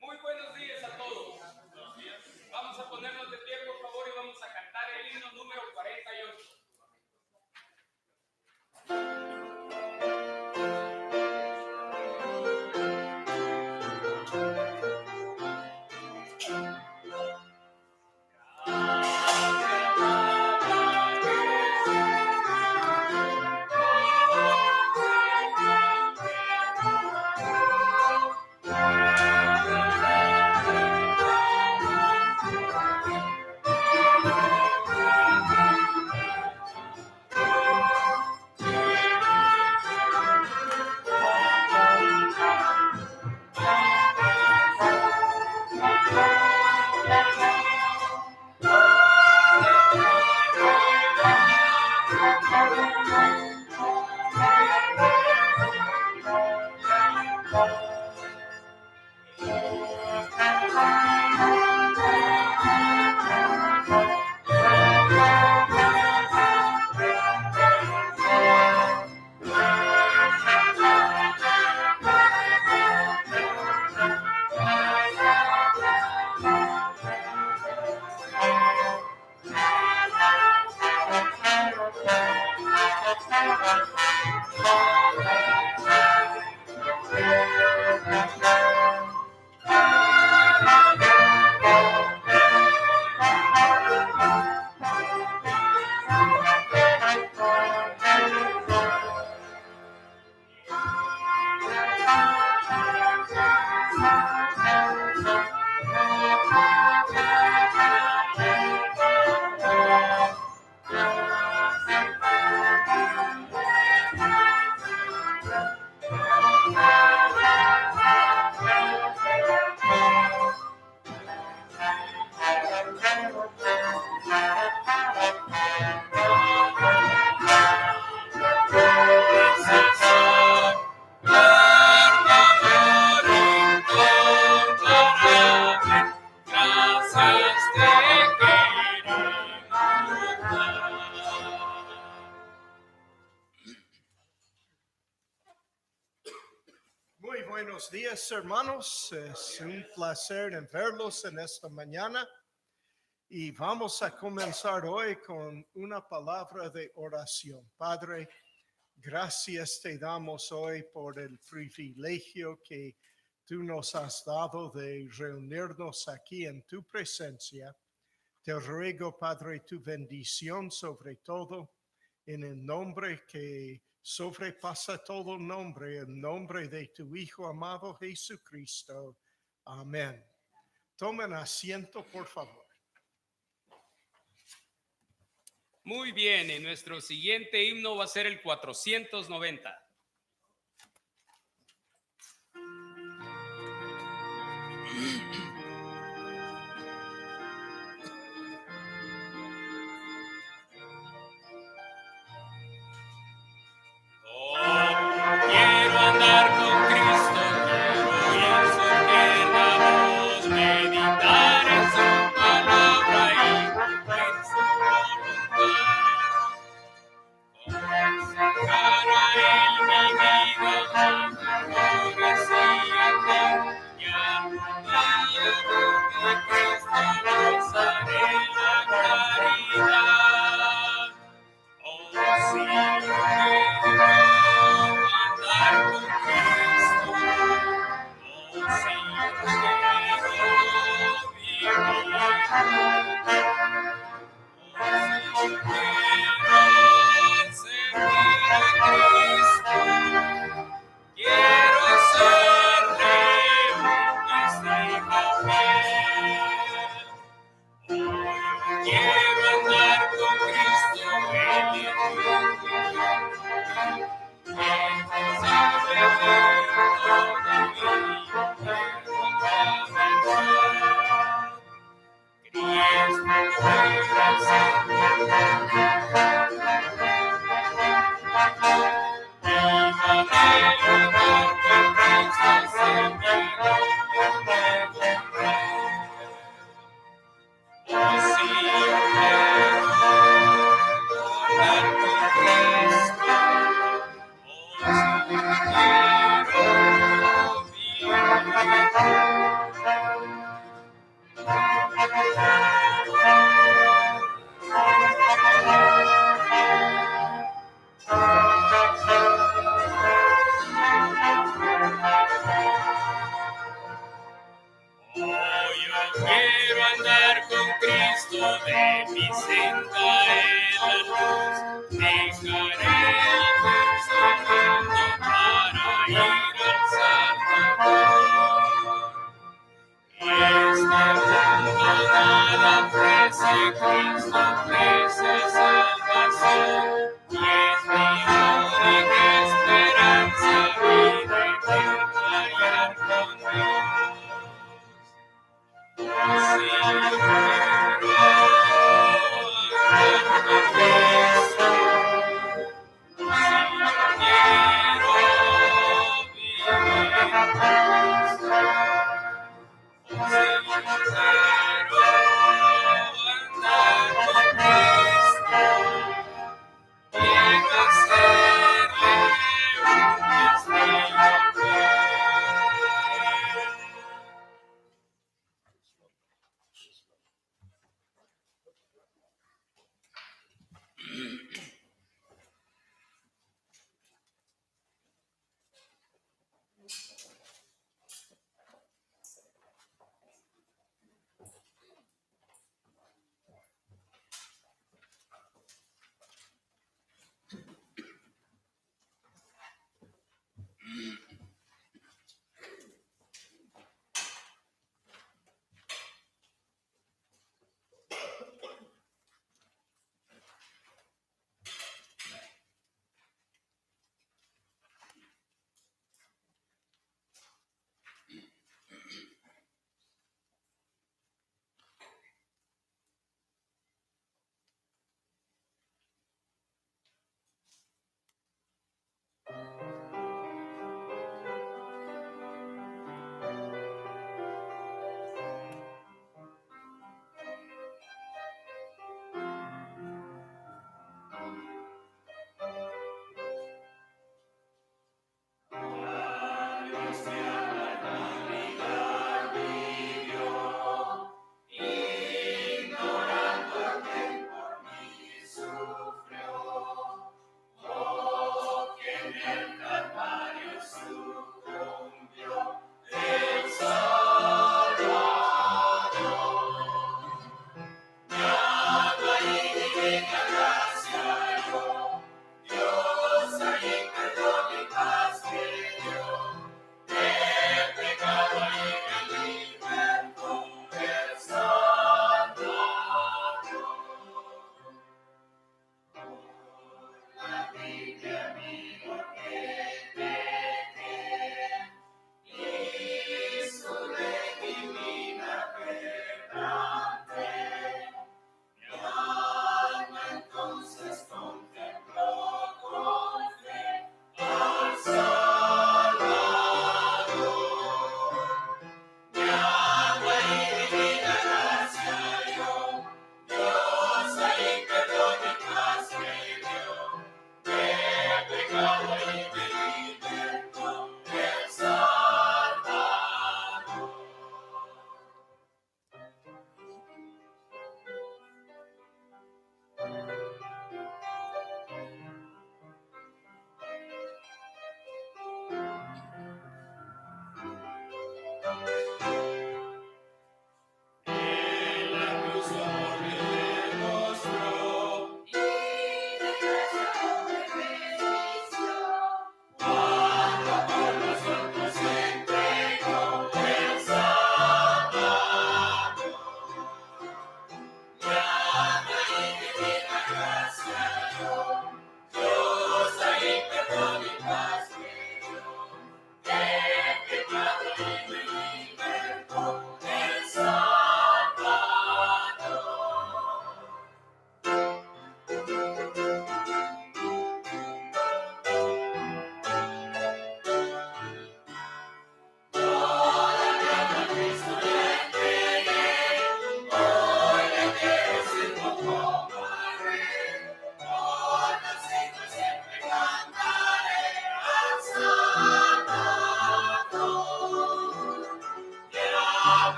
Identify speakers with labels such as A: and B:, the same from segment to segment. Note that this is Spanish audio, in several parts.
A: Muy buenos días a todos. Vamos a ponernos de pie, por favor, y vamos a cantar el himno número 48.
B: Buenos días, hermanos. Es un placer en verlos en esta mañana y vamos a comenzar hoy con una palabra de oración. Padre, gracias te damos hoy por el privilegio que tú nos has dado de reunirnos aquí en tu presencia. Te ruego, Padre, tu bendición sobre todo en el nombre que sobrepasa todo nombre, el nombre de tu Hijo amado Jesucristo. Amén. Tomen asiento, por favor.
A: Muy bien, y nuestro siguiente himno va a ser el 490. Quiero andar con Cristo, quiero oír su tierna voz, meditar en su palabra y en su voluntad. Consagrar a Él mi vida, aborrecía y a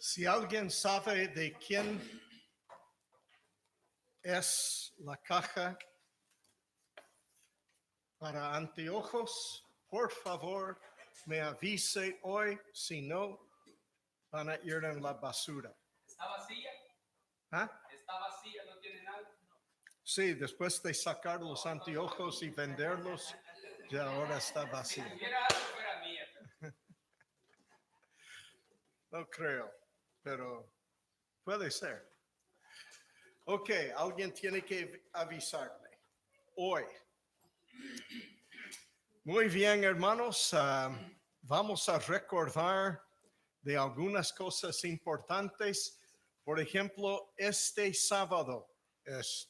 B: Si alguien sabe de quién es la caja para anteojos, por favor, me avise hoy, si no, van a ir en la basura.
A: ¿Está vacía?
B: ¿Ah?
A: ¿Está vacía? ¿No tiene nada?
B: Sí, después de sacar los anteojos y venderlos, ya ahora está
A: Si
B: vacío.
A: tuviera algo fuera mía.
B: No creo, pero puede ser. Ok, alguien tiene que avisarme. Hoy. Muy bien, hermanos. Vamos a recordar de algunas cosas importantes. Por ejemplo, este sábado es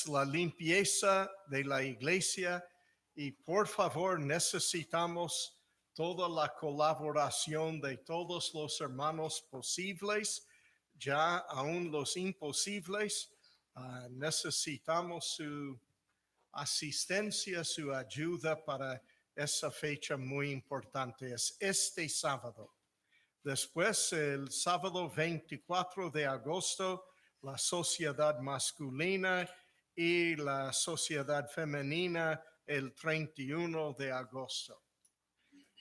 B: la limpieza de la iglesia y por favor necesitamos toda la colaboración de todos los hermanos posibles, ya aún los imposibles. Necesitamos su asistencia, su ayuda para esa fecha muy importante. Es este sábado. Después, el sábado 24 de agosto, la sociedad masculina y la sociedad femenina el 31 de agosto.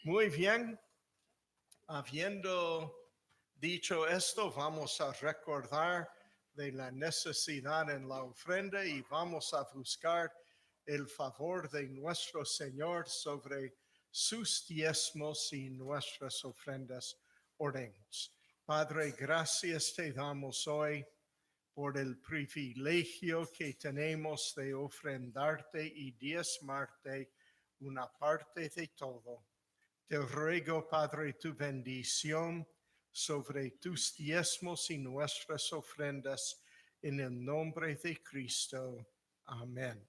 B: Muy bien, habiendo dicho esto, vamos a recordar de la necesidad en la ofrenda y vamos a buscar el favor de nuestro Señor sobre sus diezmos y nuestras ofrendas. Oremos. Padre, gracias te damos hoy por el privilegio que tenemos de ofrendarte y diezmarte una parte de todo. Te ruego, Padre, tu bendición sobre tus diezmos y nuestras ofrendas en el nombre de Cristo. Amén.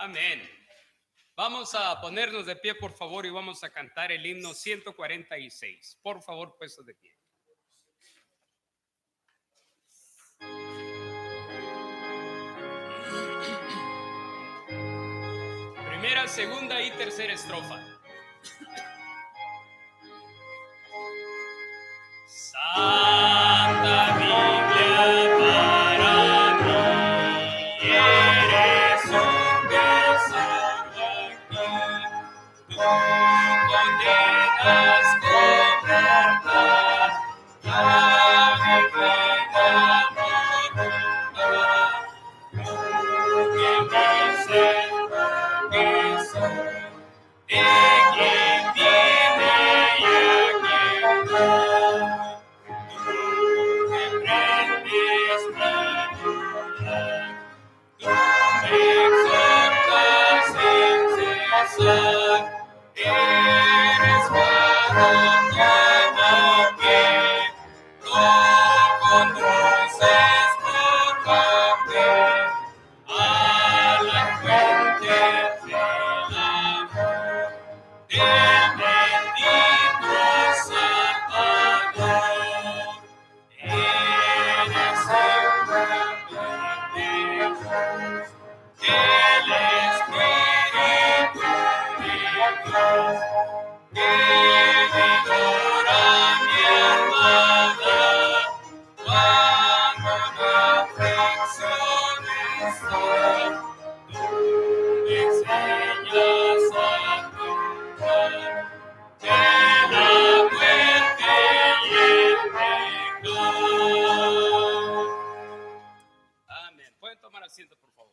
A: Amén. Vamos a ponernos de pie, por favor, y vamos a cantar el himno 146. Por favor, puestos de pie. Primera, segunda y tercera estrofa. Santa Biblia para mí condenas cubiertas, la Virgen amorosa, que dices que soy, de quien tiene y a quien no. Tú me prendes mi vida, tú me exhortas sin cesar, eres varón como que no conduces por café a la fuente del amor del bendito Salvador. Eres el pueblo de Dios, el Espíritu de Dios, que vigora mi alma cuando la aflicción está. Tú me enseñas a actuar de la muerte y el pecado. Amén. Pueden tomar asiento, por favor.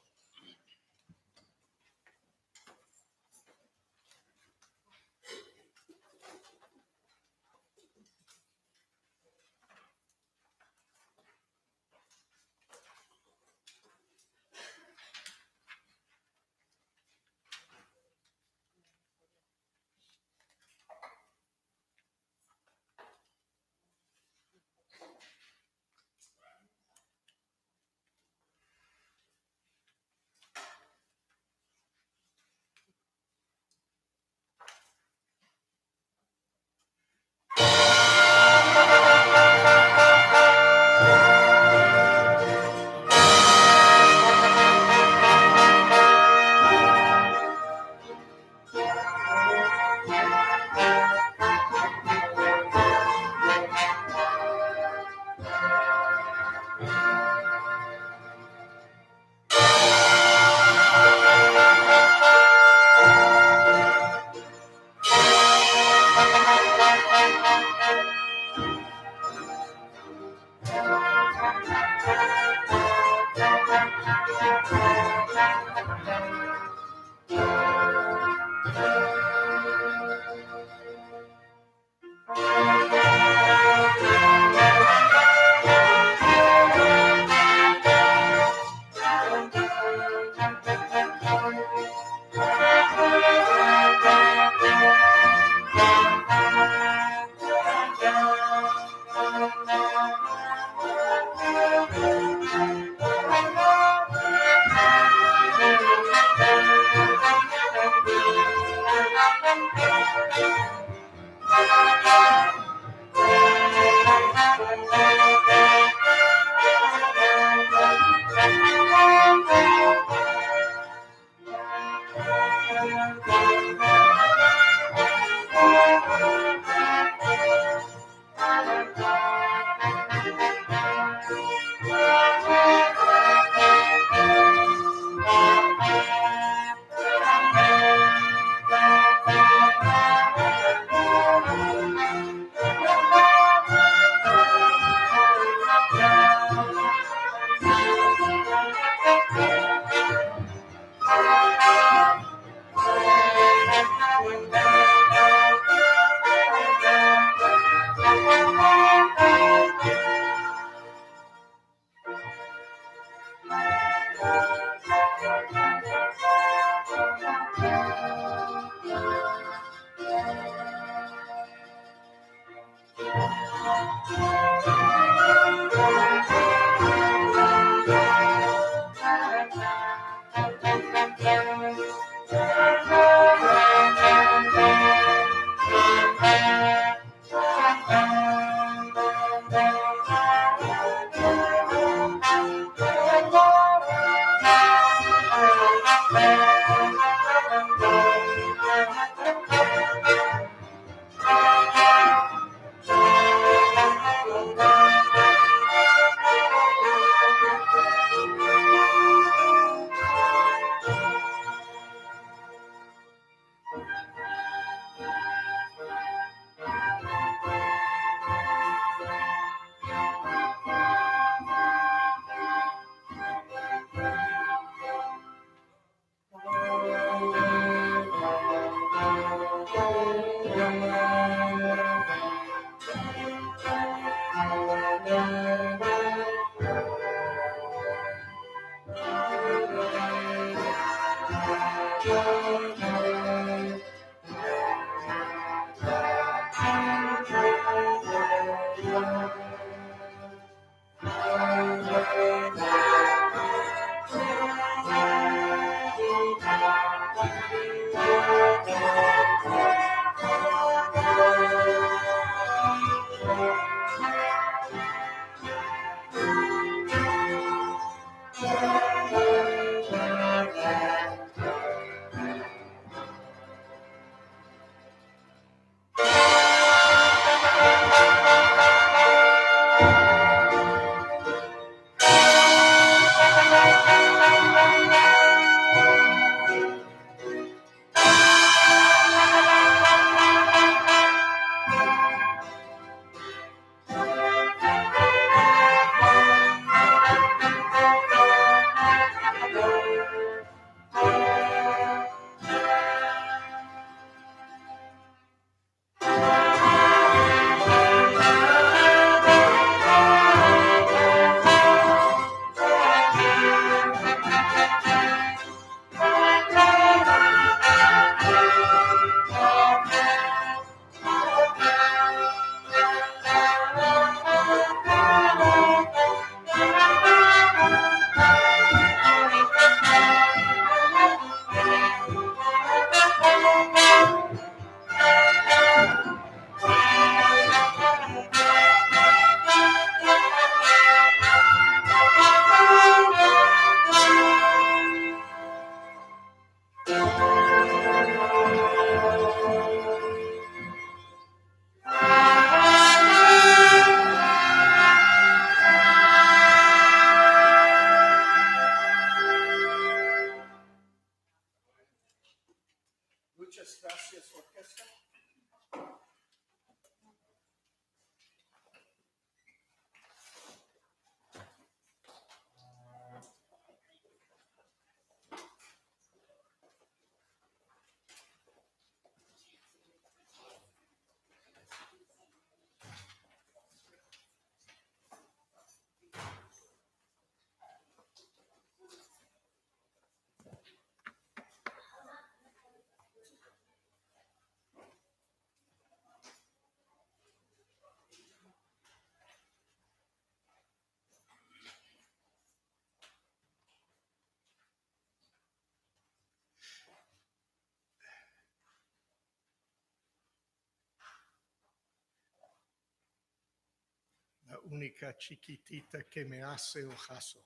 B: La única chiquitita que me hace ojazo.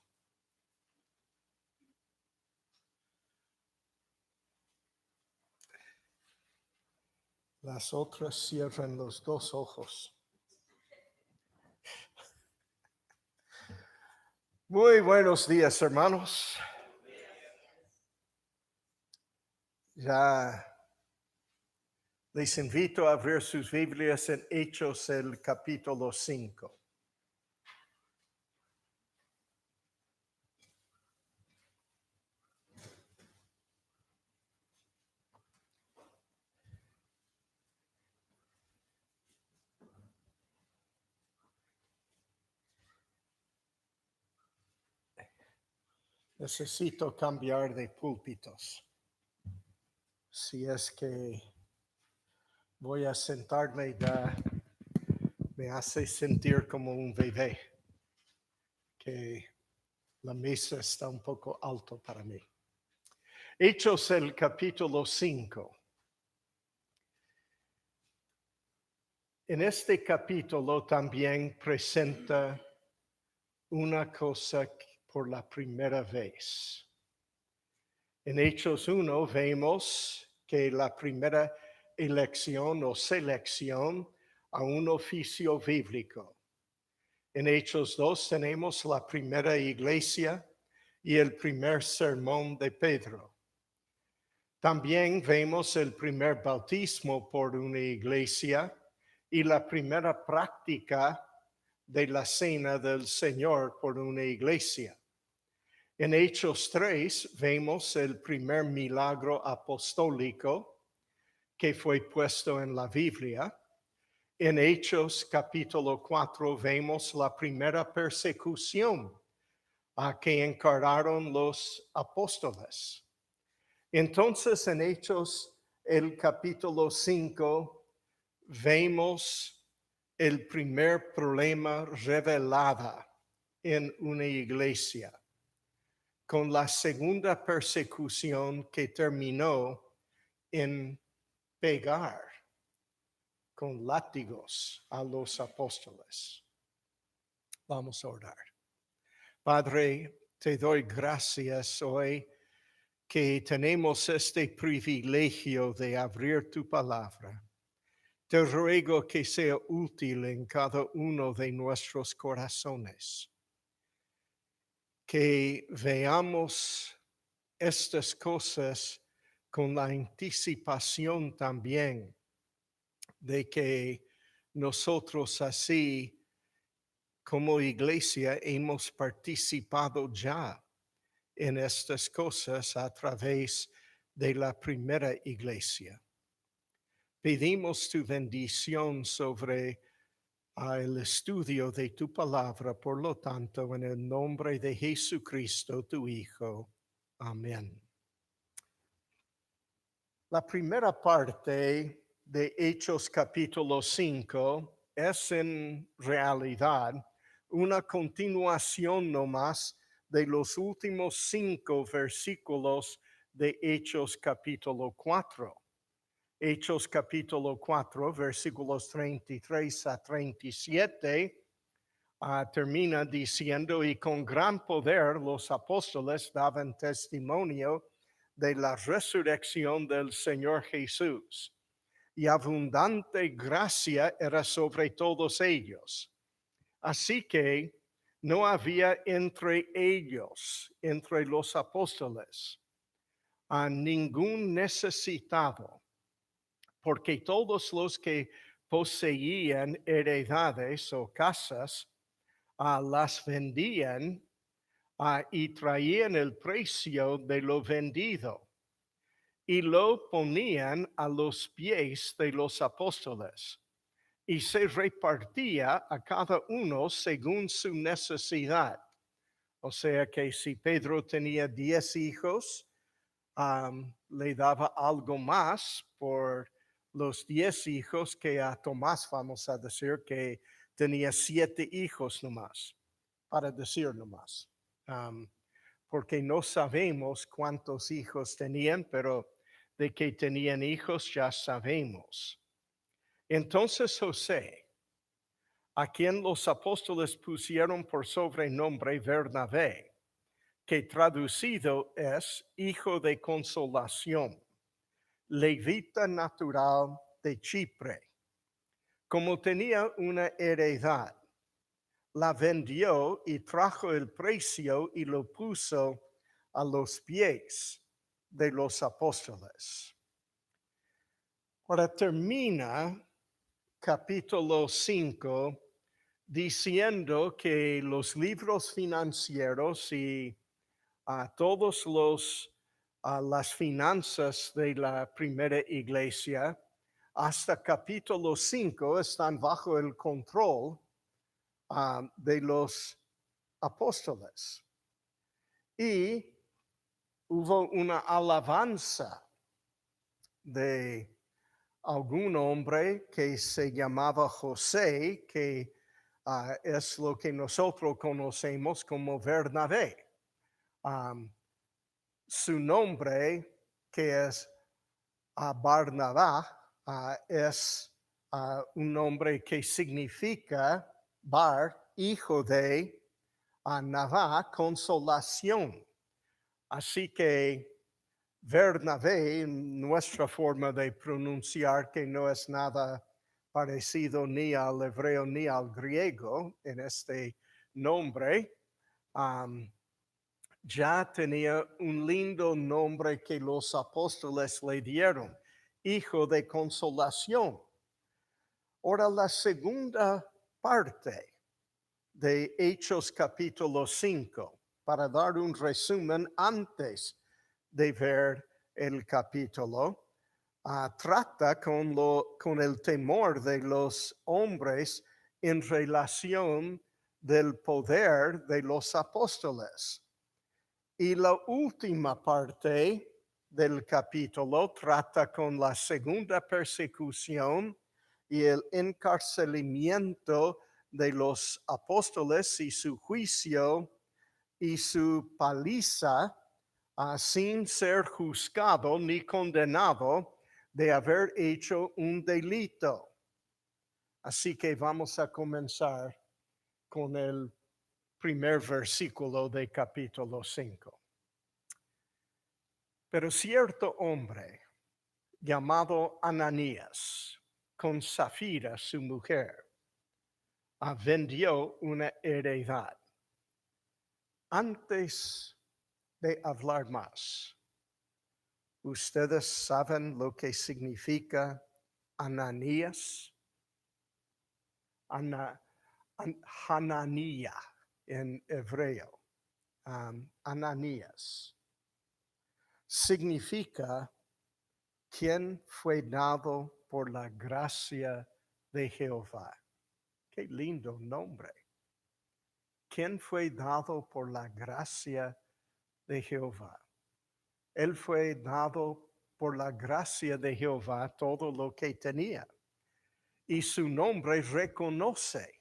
B: Las otras cierran los dos ojos. Muy buenos días, hermanos. Ya les invito a abrir sus Biblias en Hechos, el capítulo 5. Necesito cambiar de púlpitos. Si es que voy a sentarme, ya me hace sentir como un bebé, que la mesa está un poco alto para mí. Hechos el capítulo 5. En este capítulo también presenta una cosa por la primera vez. En Hechos 1 vemos que la primera elección o selección a un oficio bíblico. En Hechos 2 tenemos la primera iglesia y el primer sermón de Pedro. También vemos el primer bautismo por una iglesia y la primera práctica de la cena del Señor por una iglesia. En Hechos 3 vemos el primer milagro apostólico que fue puesto en la Biblia. En Hechos capítulo 4 vemos la primera persecución a que encargaron los apóstoles. Entonces en Hechos el capítulo 5 vemos el primer problema revelado en una iglesia, con la segunda persecución que terminó en pegar con látigos a los apóstoles. Vamos a orar. Padre, te doy gracias hoy que tenemos este privilegio de abrir tu palabra. Te ruego que sea útil en cada uno de nuestros corazones, que veamos estas cosas con la anticipación también de que nosotros así como iglesia hemos participado ya en estas cosas a través de la primera iglesia. Pedimos tu bendición sobre el estudio de tu palabra, por lo tanto, en el nombre de Jesucristo, tu Hijo. Amén. La primera parte de Hechos capítulo 5 es en realidad una continuación nomás de los últimos 5 versículos de Hechos capítulo 4. Hechos capítulo 4, versículos 33 a 37, termina diciendo, y con gran poder los apóstoles daban testimonio de la resurrección del Señor Jesús, y abundante gracia era sobre todos ellos. Así que no había entre ellos, entre los apóstoles, a ningún necesitado, porque todos los que poseían heredades o casas las vendían y traían el precio de lo vendido y lo ponían a los pies de los apóstoles y se repartía a cada uno según su necesidad. O sea que si Pedro tenía 10 hijos, le daba algo más por los 10 hijos que a Tomás, vamos a decir, que tenía 7 hijos nomás, para decir nomás. Porque no sabemos cuántos hijos tenían, pero de que tenían hijos ya sabemos. Entonces José, a quien los apóstoles pusieron por sobrenombre Bernabé, que traducido es hijo de consolación, levita natural de Chipre. Como tenía una heredad, la vendió y trajo el precio y lo puso a los pies de los apóstoles. Ahora termina capítulo 5 diciendo que los libros financieros y todos las finanzas de la primera iglesia hasta capítulo 5 están bajo el control de los apóstoles. Y hubo una alabanza de algún hombre que se llamaba José, que es lo que nosotros conocemos como Bernabé. Su nombre, que es Barnabá, es un nombre que significa Bar, hijo de Navá, consolación. Así que Bernabé, nuestra forma de pronunciar, que no es nada parecido ni al hebreo ni al griego en este nombre, ya tenía un lindo nombre que los apóstoles le dieron, hijo de consolación. Ahora la segunda parte de Hechos capítulo 5, para dar un resumen antes de ver el capítulo, trata con el temor de los hombres en relación del poder de los apóstoles. Y la última parte del capítulo trata con la segunda persecución y el encarcelamiento de los apóstoles y su juicio y su paliza sin ser juzgado ni condenado de haber hecho un delito. Así que vamos a comenzar con el primer versículo de capítulo 5. Pero cierto hombre llamado Ananías, con Safira su mujer, vendió una heredad. Antes de hablar más, ¿ustedes saben lo que significa Ananías? Hananía en hebreo. Ananías significa quien fue dado por la gracia de Jehová. Qué lindo nombre. Quien fue dado por la gracia de Jehová. Él fue dado por la gracia de Jehová todo lo que tenía. Y su nombre reconoce.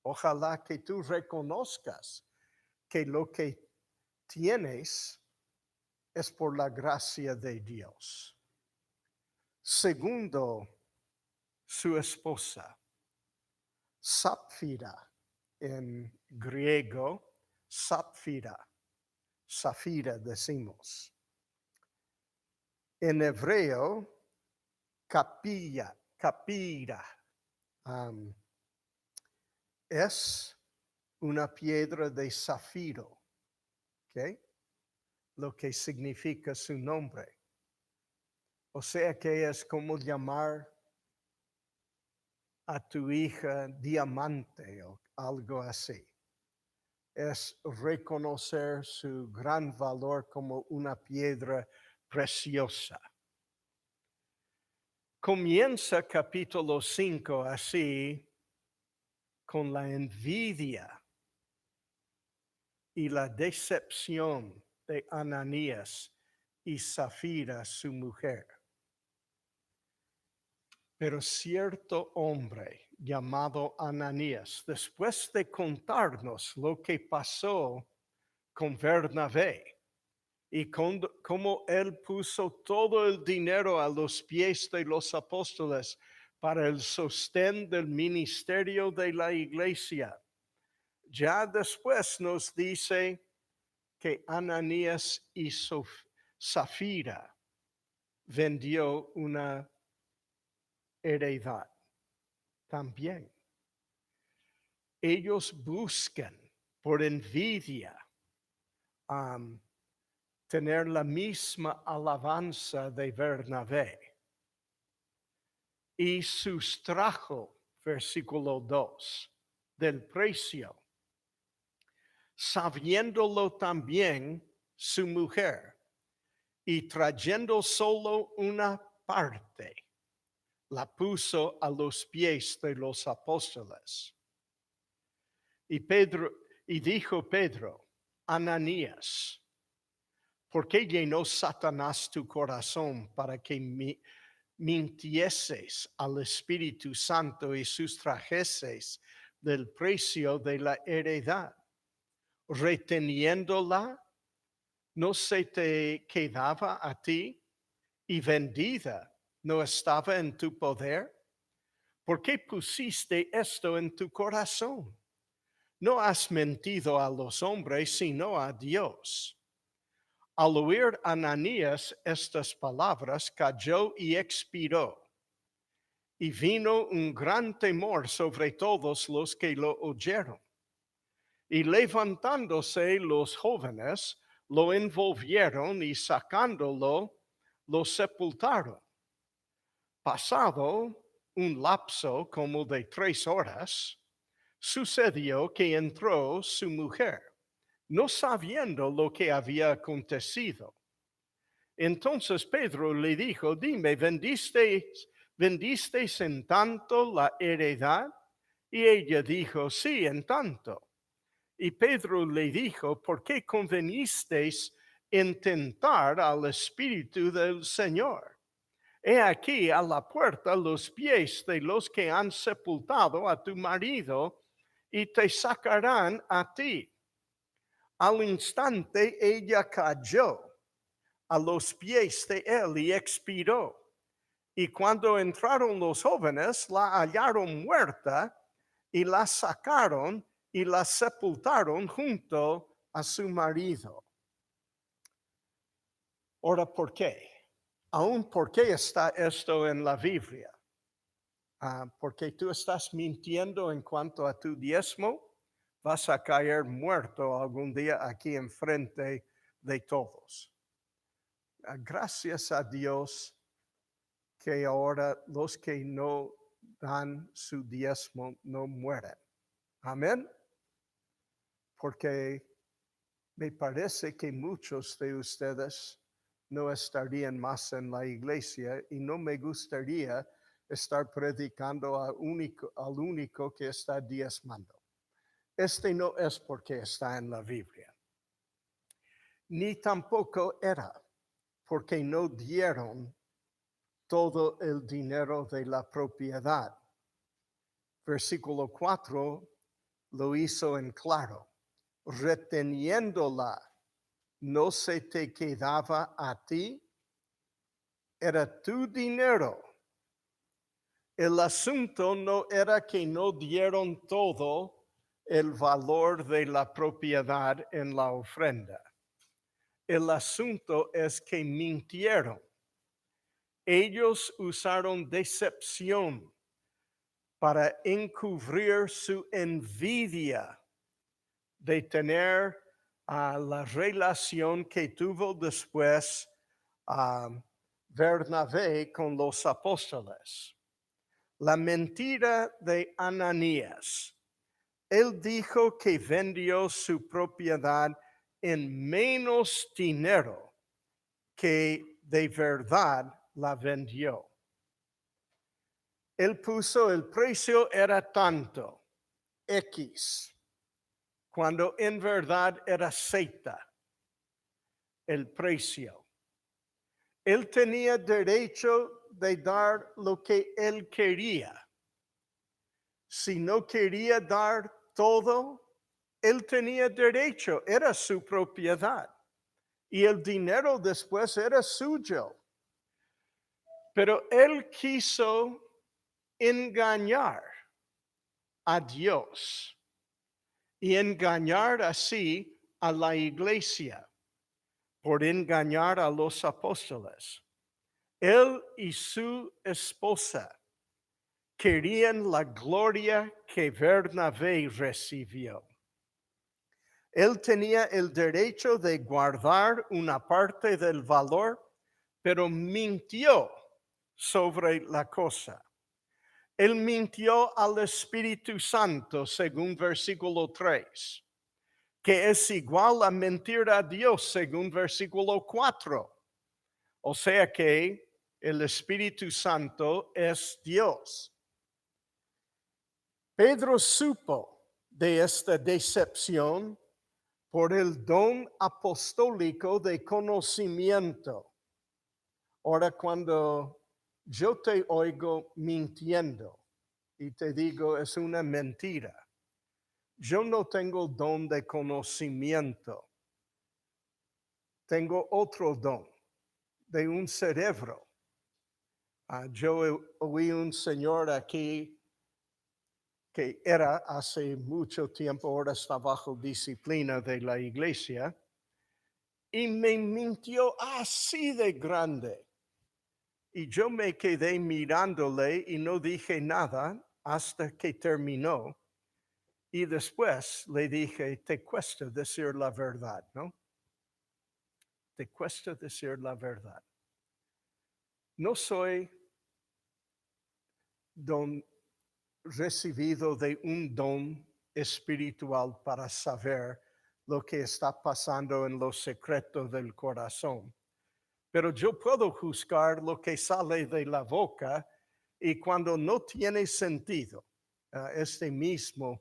B: Ojalá que tú reconozcas que lo que tienes es por la gracia de Dios. Segundo, su esposa, Sapphira, en griego, Sapphira, Zafira decimos. En hebreo, capira, es una piedra de zafiro, ¿ok? Lo que significa su nombre. O sea que es como llamar a tu hija diamante o algo así. Es reconocer su gran valor como una piedra preciosa. Comienza capítulo 5 así con la envidia y la decepción de Ananías y Zafira, su mujer. Pero cierto hombre llamado Ananías, después de contarnos lo que pasó con Bernabé y cómo él puso todo el dinero a los pies de los apóstoles para el sostén del ministerio de la iglesia, ya después nos dice que Ananías y Zafira vendió una heredad también. Ellos buscan por envidia tener la misma alabanza de Bernabé y sustrajo, versículo 2, del precio, sabiéndolo también su mujer y trayendo solo una parte, la puso a los pies de los apóstoles. Y dijo Pedro, Ananías, ¿por qué llenó Satanás tu corazón para que mintieses al Espíritu Santo y sustrajeses del precio de la heredad? Reteniéndola, ¿no se te quedaba a ti? Y vendida, ¿no estaba en tu poder? ¿Por qué pusiste esto en tu corazón? No has mentido a los hombres, sino a Dios. Al oír Ananías estas palabras, cayó y expiró. Y vino un gran temor sobre todos los que lo oyeron. Y levantándose los jóvenes, lo envolvieron y sacándolo, lo sepultaron. Pasado un lapso como de 3 horas, sucedió que entró su mujer, no sabiendo lo que había acontecido. Entonces Pedro le dijo, dime, ¿vendisteis en tanto la heredad? Y ella dijo, sí, en tanto. Y Pedro le dijo, ¿por qué convenisteis en tentar al Espíritu del Señor? He aquí a la puerta los pies de los que han sepultado a tu marido y te sacarán a ti. Al instante ella cayó a los pies de él y expiró. Y cuando entraron los jóvenes, la hallaron muerta y la sacaron y la sepultaron junto a su marido. Ahora, ¿por qué? Aún, ¿por qué está esto en la Biblia? Porque tú estás mintiendo en cuanto a tu diezmo, vas a caer muerto algún día aquí enfrente de todos. Gracias a Dios que ahora los que no dan su diezmo no mueren. Amén. Porque me parece que muchos de ustedes no estarían más en la iglesia y no me gustaría estar predicando al único que está diezmando. Este no es porque está en la Biblia. Ni tampoco era porque no dieron todo el dinero de la propiedad. Versículo 4 lo hizo en claro. Reteniéndola, ¿no se te quedaba a ti? Era tu dinero. El asunto no era que no dieron todo el valor de la propiedad en la ofrenda. El asunto es que mintieron. Ellos usaron decepción para encubrir su envidia de tener la relación que tuvo después Bernabé con los apóstoles. La mentira de Ananías. Él dijo que vendió su propiedad en menos dinero que de verdad la vendió. Él puso el precio era tanto, X, cuando en verdad era Z el precio. Él tenía derecho de dar lo que él quería. Si no quería dar todo, él tenía derecho, era su propiedad. Y el dinero después era suyo. Pero él quiso engañar a Dios y engañar así a la iglesia por engañar a los apóstoles. Él y su esposa querían la gloria que Bernabé recibió. Él tenía el derecho de guardar una parte del valor, pero mintió sobre la cosa. Él mintió al Espíritu Santo, según versículo 3, que es igual a mentir a Dios, según versículo 4. O sea que el Espíritu Santo es Dios. Pedro supo de esta decepción por el don apostólico de conocimiento. Ahora, cuando yo te oigo mintiendo y te digo es una mentira, yo no tengo don de conocimiento. Tengo otro don, de un cerebro. Yo oí un señor aquí que era hace mucho tiempo, ahora está bajo disciplina de la iglesia, y me mintió así de grande. Y yo me quedé mirándole y no dije nada hasta que terminó. Y después le dije, te cuesta decir la verdad, ¿no? Te cuesta decir la verdad. No soy recibido de un don espiritual para saber lo que está pasando en los secretos del corazón. Pero yo puedo juzgar lo que sale de la boca y cuando no tiene sentido. Este mismo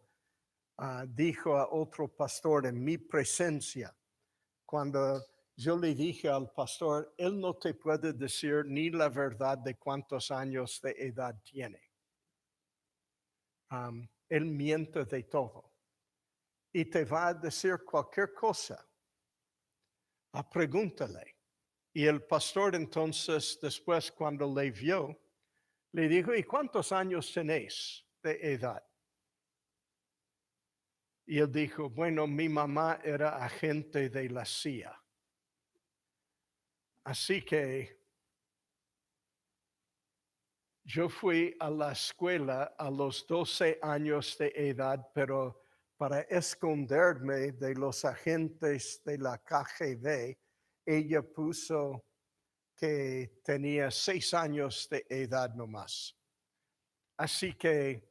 B: dijo a otro pastor en mi presencia, cuando yo le dije al pastor, él no te puede decir ni la verdad de cuántos años de edad tiene. Él miente de todo y te va a decir cualquier cosa. Pregúntale. Y el pastor entonces, después cuando le vio, le dijo, ¿y cuántos años tenéis de edad? Y él dijo, bueno, mi mamá era agente de la CIA. Así que yo fui a la escuela a los 12 años de edad, pero para esconderme de los agentes de la KGB, ella puso que tenía 6 años de edad nomás. Así que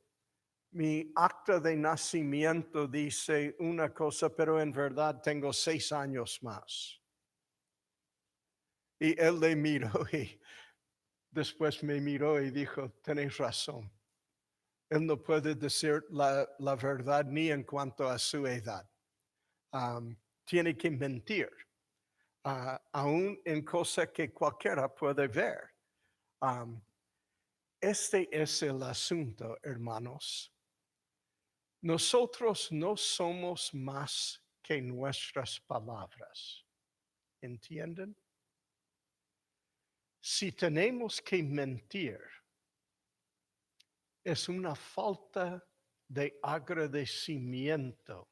B: mi acta de nacimiento dice una cosa, pero en verdad tengo 6 años más. Y él le miró y después me miró y dijo, tenés razón. Él no puede decir la verdad ni en cuanto a su edad. Tiene que mentir, aún en cosas que cualquiera puede ver. Este es el asunto, hermanos. Nosotros no somos más que nuestras palabras. ¿Entienden? Si tenemos que mentir, es una falta de agradecimiento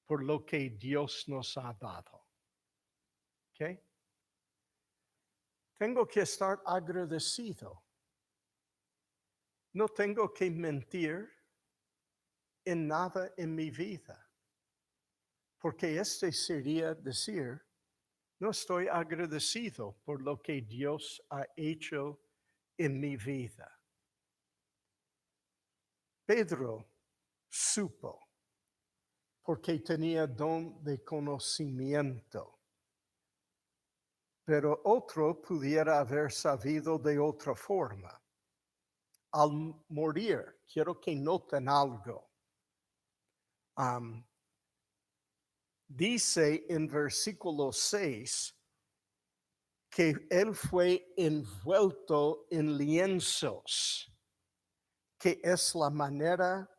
B: por lo que Dios nos ha dado. ¿Ok? Tengo que estar agradecido. No tengo que mentir en nada en mi vida. Porque este sería decir, No estoy agradecido por lo que Dios ha hecho en mi vida. Pedro supo porque tenía don de conocimiento, pero otro pudiera haber sabido de otra forma. Al morir, quiero que noten algo. Dice en versículo 6 que él fue envuelto en lienzos, que es la manera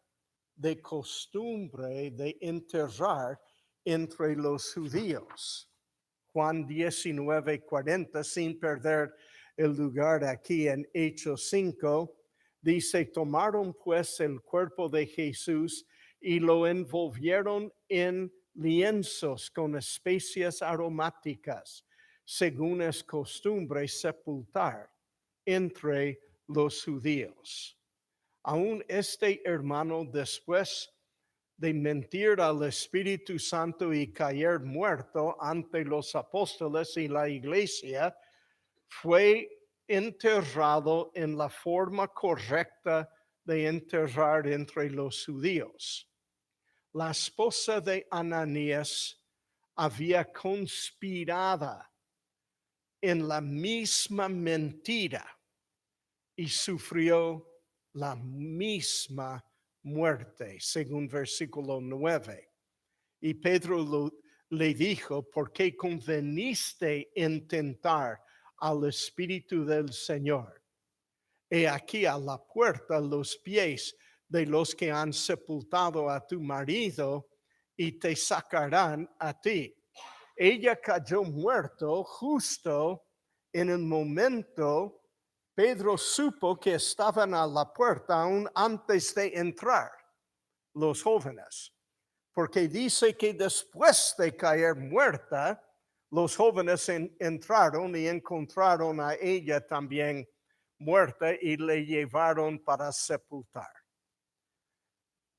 B: de costumbre de enterrar entre los judíos. Juan 19:40, sin perder el lugar aquí en Hechos 5, dice, tomaron pues el cuerpo de Jesús y lo envolvieron en lienzos con especias aromáticas, según es costumbre sepultar entre los judíos. Aún este hermano, después de mentir al Espíritu Santo y caer muerto ante los apóstoles y la iglesia, fue enterrado en la forma correcta de enterrar entre los judíos. La esposa de Ananías había conspirado en la misma mentira y sufrió la misma muerte, según versículo 9. Y Pedro le dijo, ¿por qué conveniste en tentar al Espíritu del Señor? He aquí a la puerta los pies de los que han sepultado a tu marido y te sacarán a ti. Ella cayó muerto justo en el momento. Pedro supo que estaban a la puerta aún antes de entrar los jóvenes, porque dice que después de caer muerta, los jóvenes entraron y encontraron a ella también muerta y le llevaron para sepultar.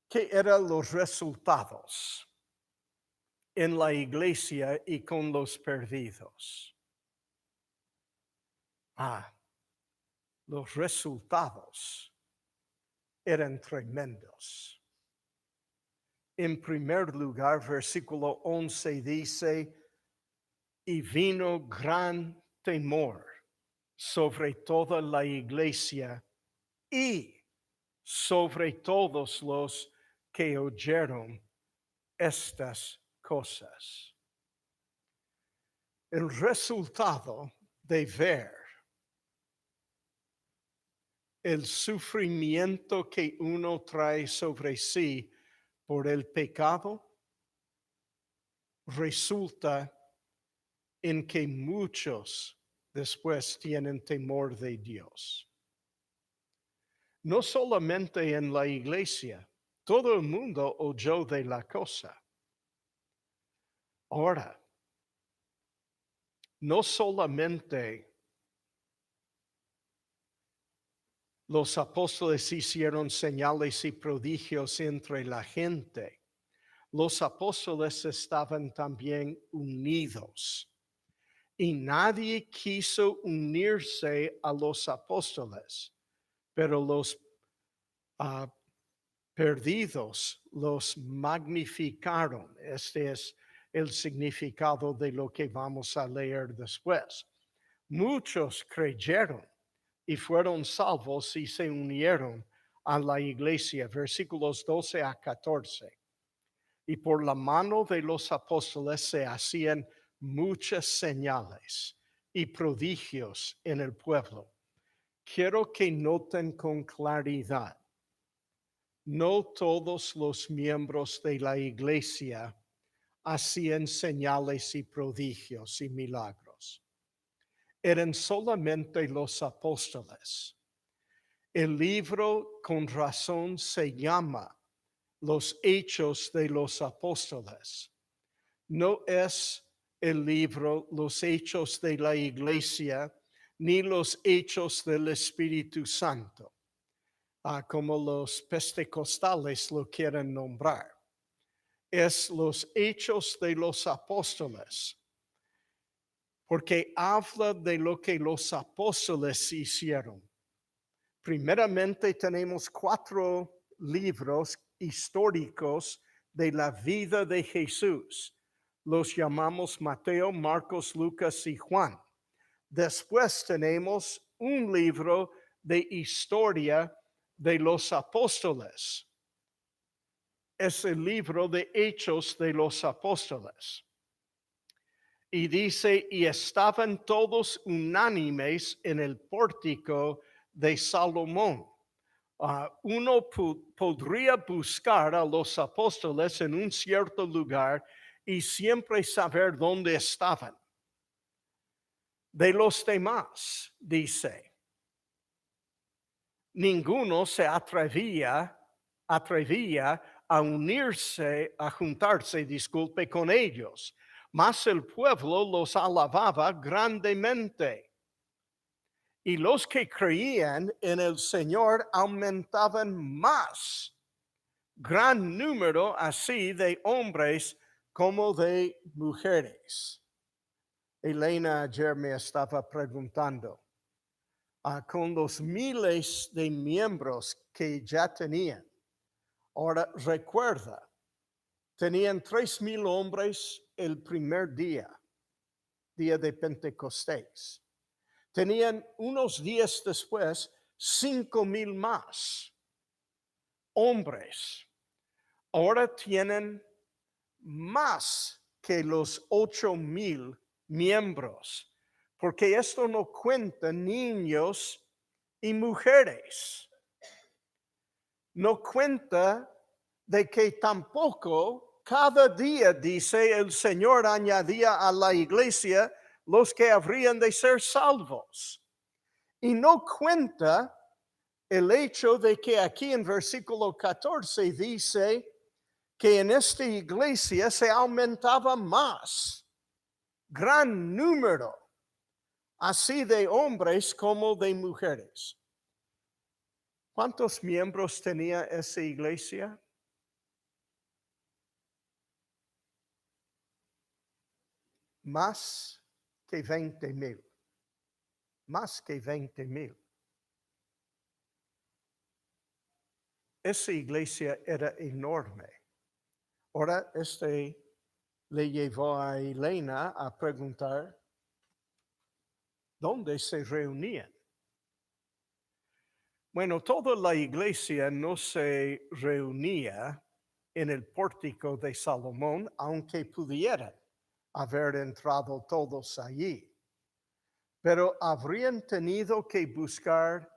B: ¿Qué eran los resultados en la iglesia y con los perdidos? Los resultados eran tremendos. En primer lugar, versículo 11 dice, y vino gran temor sobre toda la iglesia y sobre todos los que oyeron estas cosas. El resultado de ver el sufrimiento que uno trae sobre sí por el pecado resulta en que muchos después tienen temor de Dios. No solamente en la iglesia, todo el mundo oyó de la cosa. Ahora, no solamente los apóstoles hicieron señales y prodigios entre la gente, los apóstoles estaban también unidos. Y nadie quiso unirse a los apóstoles, pero los perdidos los magnificaron. Este es el significado de lo que vamos a leer después. Muchos creyeron y fueron salvos y se unieron a la iglesia. Versículos 12 a 14. Y por la mano de los apóstoles se hacían muchas señales y prodigios en el pueblo. Quiero que noten con claridad, no todos los miembros de la iglesia hacían señales y prodigios y milagros. Eran solamente los apóstoles. El libro con razón se llama Los Hechos de los Apóstoles. No es el libro Los Hechos de la Iglesia ni los Hechos del Espíritu Santo, como los pentecostales lo quieren nombrar. Es los Hechos de los Apóstoles. porque habla de lo que los apóstoles hicieron. Primeramente tenemos 4 libros históricos de la vida de Jesús. Los llamamos Mateo, Marcos, Lucas y Juan. Después tenemos un libro de historia de los apóstoles. Es el libro de Hechos de los apóstoles. Y dice, y estaban todos unánimes en el pórtico de Salomón. Uno podría buscar a los apóstoles en un cierto lugar y siempre saber dónde estaban. De los demás, dice, ninguno se atrevía a unirse, a juntarse, con ellos, mas el pueblo los alababa grandemente. Y los que creían en el Señor aumentaban más, gran número así de hombres como de mujeres. Elena ayer me estaba preguntando, con los miles de miembros que ya tenían, ahora recuerda, tenían 3,000 hombres el primer día de Pentecostés. Tenían unos días después 5,000 más hombres. Ahora tienen más que los 8,000 miembros, porque esto no cuenta niños y mujeres. No cuenta de que tampoco cada día, dice, el Señor añadía a la iglesia los que habrían de ser salvos. Y no cuenta el hecho de que aquí en versículo 14 dice que en esta iglesia se aumentaba más, gran número, así de hombres como de mujeres. ¿Cuántos miembros tenía esa iglesia? Más que 20,000. Más que 20,000. Esa iglesia era enorme. Ahora le llevó a Elena a preguntar dónde se reunían. Bueno, toda la iglesia no se reunía en el pórtico de Salomón, aunque pudieran haber entrado todos allí. Pero habrían tenido que buscar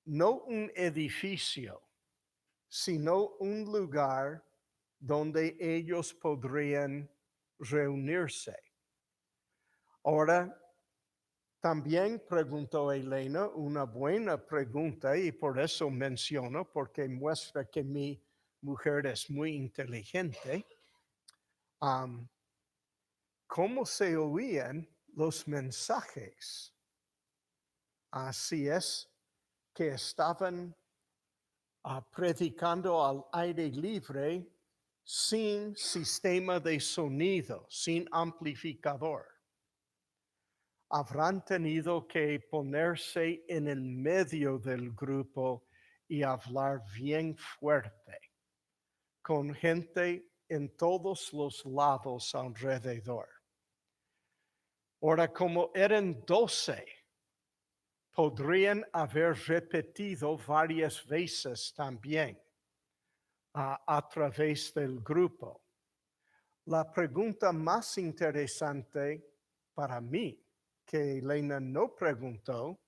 B: no un edificio, sino un lugar donde ellos podrían reunirse. Ahora, también preguntó Elena una buena pregunta y por eso menciono, porque muestra que mi mujer es muy inteligente. ¿Cómo se oían los mensajes? Así es que estaban predicando al aire libre sin sistema de sonido, sin amplificador. Habrán tenido que ponerse en el medio del grupo y hablar bien fuerte, con gente en todos los lados alrededor. Ahora, como eran 12, podrían haber repetido varias veces también a través del grupo. La pregunta más interesante para mí, que Elena no preguntó,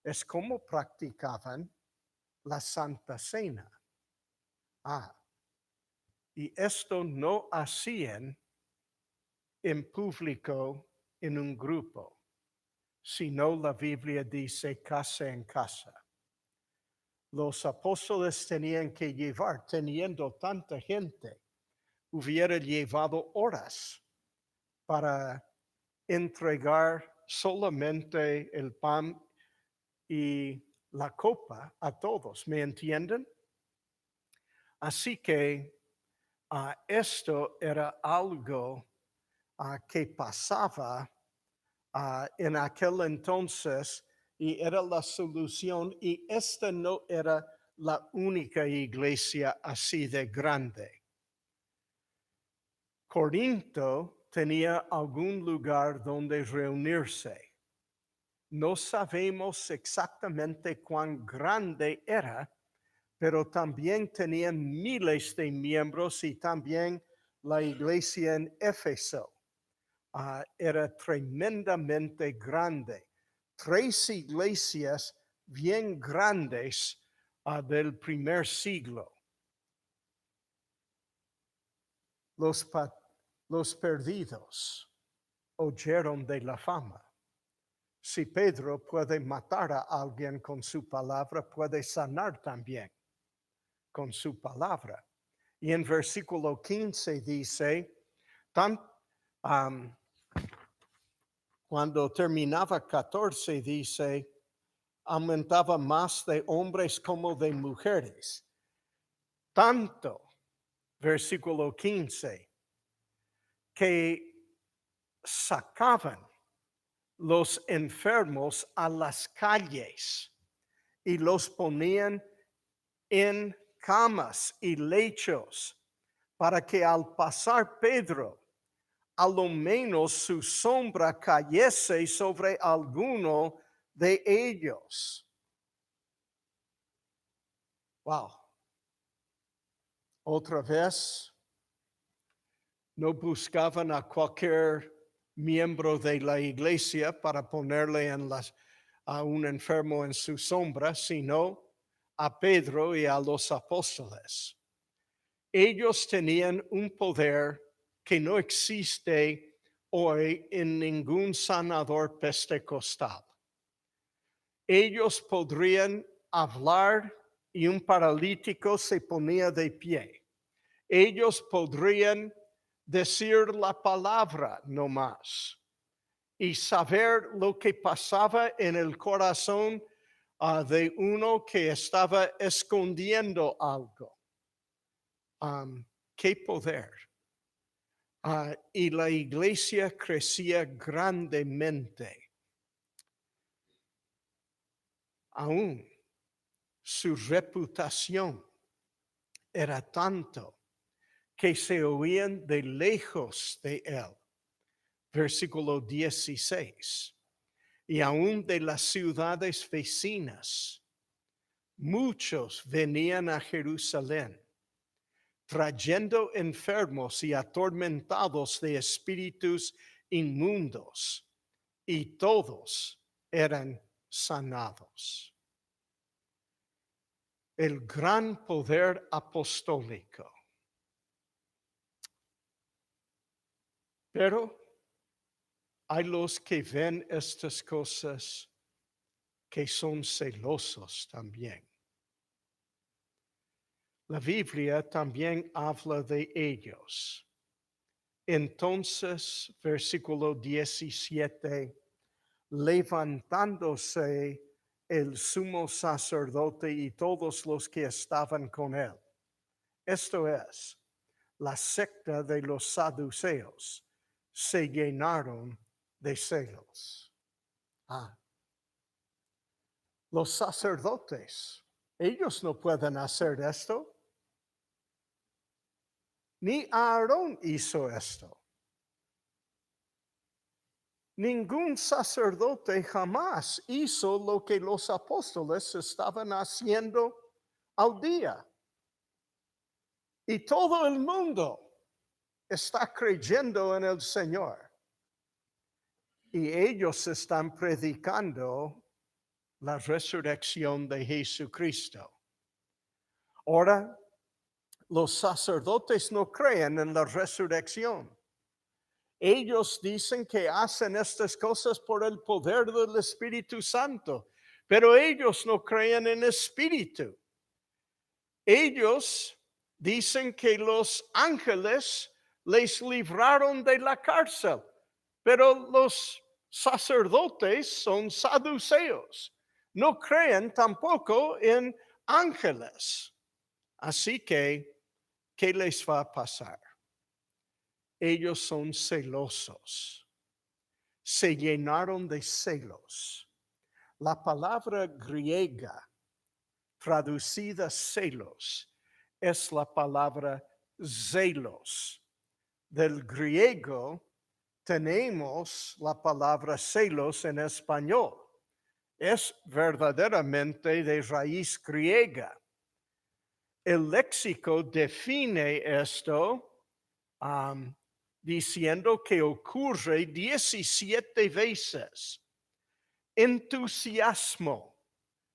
B: es cómo practicaban la Santa Cena. Y esto no hacían en público en un grupo, sino la Biblia dice casa en casa. Los apóstoles tenían que llevar, teniendo tanta gente, hubiera llevado horas para entregar solamente el pan y la copa a todos. ¿Me entienden? Así que esto era algo que pasaba en aquel entonces y era la solución y esta no era la única iglesia así de grande. Corinto tenía algún lugar donde reunirse. No sabemos exactamente cuán grande era, pero también tenían miles de miembros y también la iglesia en Éfeso era tremendamente grande. 3 iglesias bien grandes del primer siglo. Los perdidos oyeron de la fama. Si Pedro puede matar a alguien con su palabra, puede sanar también con su palabra. Y en versículo 15 dice, cuando terminaba 14 dice, aumentaba más de hombres como de mujeres. Tanto, versículo 15, que sacaban los enfermos a las calles y los ponían en camas y lechos para que al pasar Pedro, a lo menos su sombra cayese sobre alguno de ellos. Wow. Otra vez, no buscaban a cualquier miembro de la iglesia para ponerle a un enfermo en su sombra, sino a Pedro y a los apóstoles. Ellos tenían un poder que no existe hoy en ningún sanador pentecostal. Ellos podrían hablar y un paralítico se ponía de pie. Ellos podrían decir la palabra no más y saber lo que pasaba en el corazón de uno que estaba escondiendo algo. ¡Qué poder! Y la iglesia crecía grandemente. Aún su reputación era tanto que se oían de lejos de él. Versículo 16. Y aún de las ciudades vecinas, muchos venían a Jerusalén, trayendo enfermos y atormentados de espíritus inmundos, y todos eran sanados. El gran poder apostólico. Pero hay los que ven estas cosas que son celosos también. La Biblia también habla de ellos. Entonces, versículo 17, levantándose el sumo sacerdote y todos los que estaban con él. Esto es, la secta de los saduceos se llenaron de celos. Los sacerdotes, ellos no pueden hacer esto. Ni Aarón hizo esto. Ningún sacerdote jamás hizo lo que los apóstoles estaban haciendo al día. Y todo el mundo está creyendo en el Señor. Y ellos están predicando la resurrección de Jesucristo. Ahora, los sacerdotes no creen en la resurrección. Ellos dicen que hacen estas cosas por el poder del Espíritu Santo, pero ellos no creen en Espíritu. Ellos dicen que los ángeles les libraron de la cárcel, pero los sacerdotes son saduceos. No creen tampoco en ángeles. Así que, ¿qué les va a pasar? Ellos son celosos. se llenaron de celos. La palabra griega traducida celos es la palabra zelos. Del griego tenemos la palabra celos en español. Es verdaderamente de raíz griega. El léxico define esto diciendo que ocurre 17 veces. Entusiasmo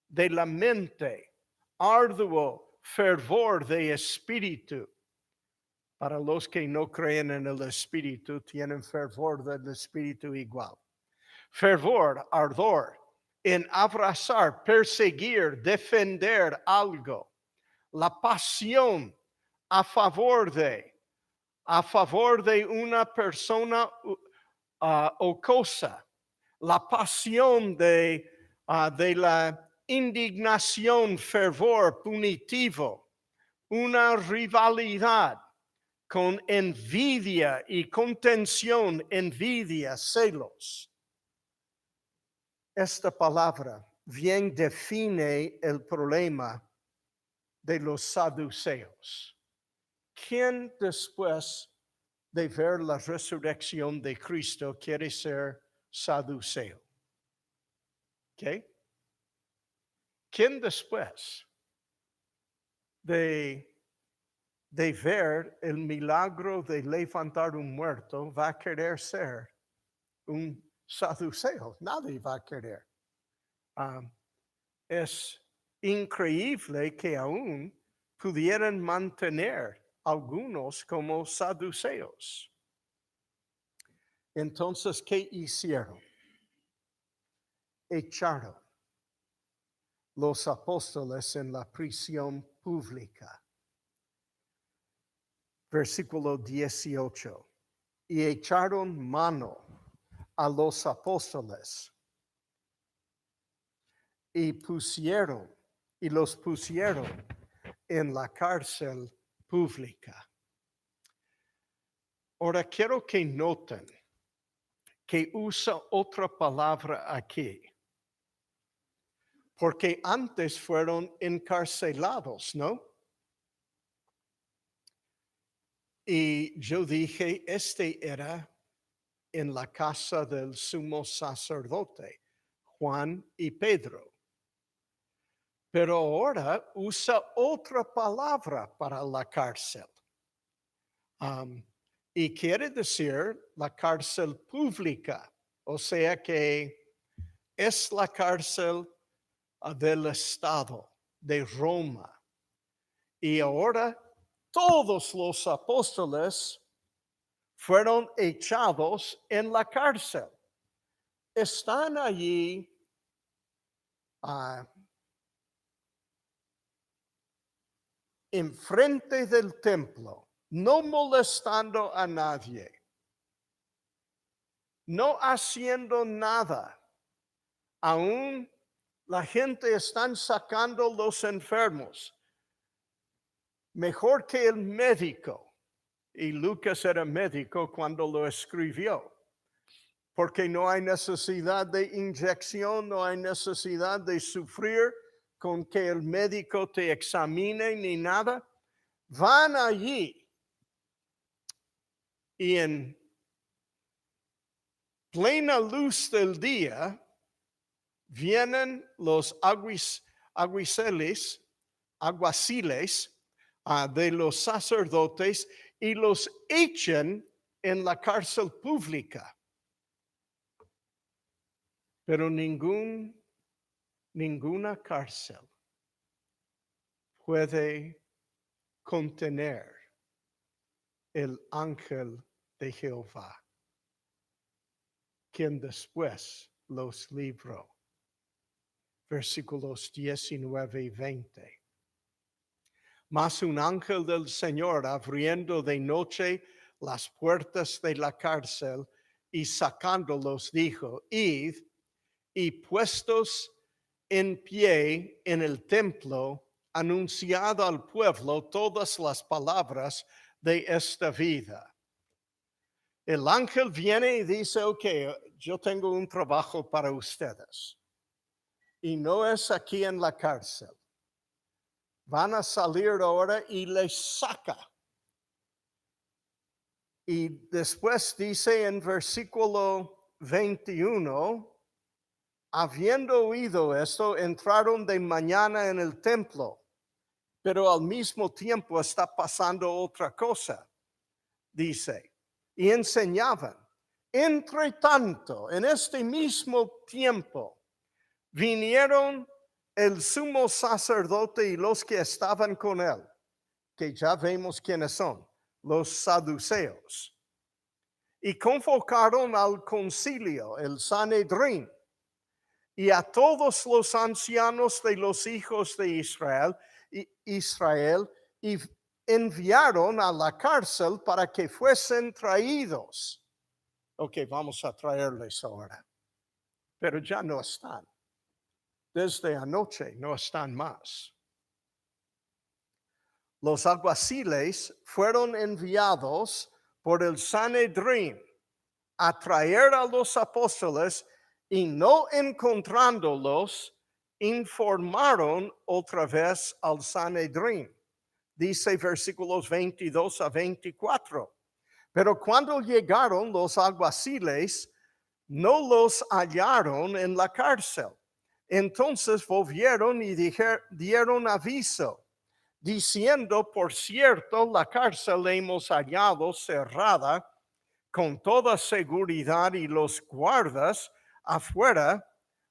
B: de la mente, arduo fervor de espíritu. Para los que no creen en el espíritu, tienen fervor del espíritu igual. Fervor, ardor, en abrazar, perseguir, defender algo. La pasión a favor de una persona o cosa. La pasión de la indignación, fervor punitivo, una rivalidad con envidia y contención, envidia, celos. Esta palabra bien define el problema de los saduceos. ¿Quién después de ver la resurrección de Cristo quiere ser saduceo? ¿Okay? ¿Quién después de ver el milagro de levantar un muerto va a querer ser un saduceo? Nadie va a querer. Es increíble que aún pudieran mantener algunos como saduceos. Entonces, ¿qué hicieron? Echaron los apóstoles en la prisión pública. Versículo 18. Y echaron mano a los apóstoles y los pusieron en la cárcel pública. Ahora quiero que noten que usa otra palabra aquí, porque antes fueron encarcelados, ¿no? Y yo dije, era en la casa del sumo sacerdote, Juan y Pedro. Pero ahora usa otra palabra para la cárcel. Y quiere decir la cárcel pública. O sea que es la cárcel del Estado de Roma. Y ahora todos los apóstoles fueron echados en la cárcel. Están allí enfrente del templo, no molestando a nadie, no haciendo nada. Aún la gente están sacando los enfermos. Mejor que el médico. Y Lucas era médico cuando lo escribió. Porque no hay necesidad de inyección, no hay necesidad de sufrir con que el médico te examine ni nada. Van allí y en plena luz del día vienen los alguaciles de los sacerdotes y los echan en la cárcel pública. Pero ninguna cárcel puede contener el ángel de Jehová, quien después los libró. Versículos 19 y 20. Mas un ángel del Señor, abriendo de noche las puertas de la cárcel y sacándolos, dijo: Id, y puestos en pie en el templo, anunciad al pueblo todas las palabras de esta vida. El ángel viene y dice: ok, yo tengo un trabajo para ustedes. Y no es aquí en la cárcel. Van a salir ahora y les saca. Y después dice en versículo 21, habiendo oído esto, entraron de mañana en el templo, pero al mismo tiempo está pasando otra cosa, dice, y enseñaban. Entre tanto, en este mismo tiempo, vinieron el sumo sacerdote y los que estaban con él, que ya vemos quiénes son, los saduceos, y convocaron al concilio, el Sanedrín, y a todos los ancianos de los hijos de Israel, y enviaron a la cárcel para que fuesen traídos. Ok, vamos a traerles ahora, pero ya no están. Desde anoche no están más. Los alguaciles fueron enviados por el Sanedrín a traer a los apóstoles y no encontrándolos, informaron otra vez al Sanedrín. Dice versículos 22 a 24. Pero cuando llegaron los alguaciles, no los hallaron en la cárcel. Entonces volvieron y dieron aviso, diciendo, por cierto, la cárcel hemos hallado cerrada con toda seguridad y los guardas afuera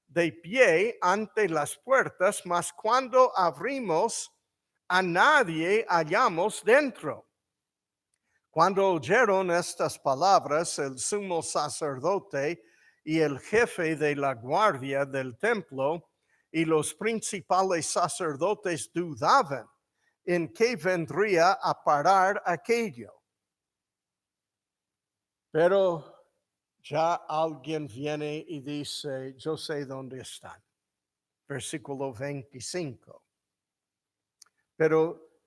B: de pie ante las puertas, mas cuando abrimos, a nadie hallamos dentro. Cuando oyeron estas palabras, el sumo sacerdote y el jefe de la guardia del templo y los principales sacerdotes dudaban en qué vendría a parar aquello. Pero ya alguien viene y dice, yo sé dónde están. Versículo 25. Pero